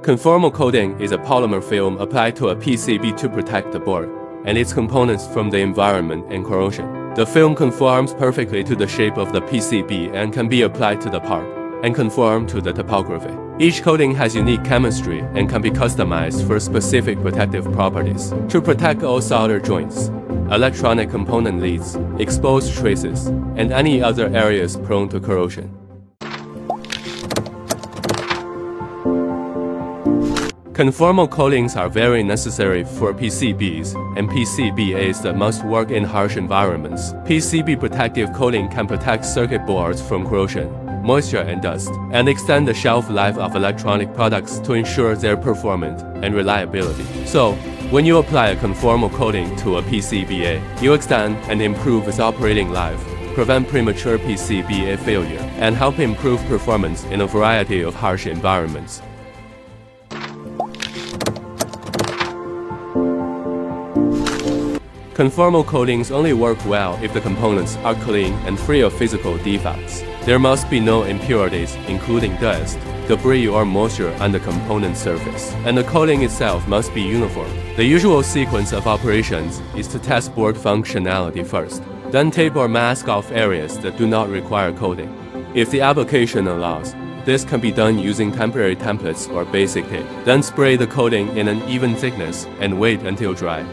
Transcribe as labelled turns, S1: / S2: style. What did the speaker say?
S1: Conformal coating is a polymer film applied to a PCB to protect the board and its components from the environment and corrosion. The film conforms perfectly to the shape of the PCB and can be applied to the part and conform to the topography. Each coating has unique chemistry and can be customized for specific protective properties to protect all solder joints, electronic component leads, exposed traces, and any other areas prone to corrosion. Conformal coatings are very necessary for PCBs and PCBAs that must work in harsh environments. PCB protective coating can protect circuit boards from corrosion, moisture and dust, and extend the shelf life of electronic products to ensure their performance and reliability. So, when you apply a conformal coating to a PCBA, you extend and improve its operating life, prevent premature PCBA failure, and help improve performance in a variety of harsh environments. Conformal coatings only work well if the components are clean and free of physical defects. There must be no impurities, including dust, debris or moisture on the component surface, and the coating itself must be uniform. The usual sequence of operations is to test board functionality first, then tape or mask off areas that do not require coating. If the application allows, this can be done using temporary templates or basic tape. Then spray the coating in an even thickness and wait until dry.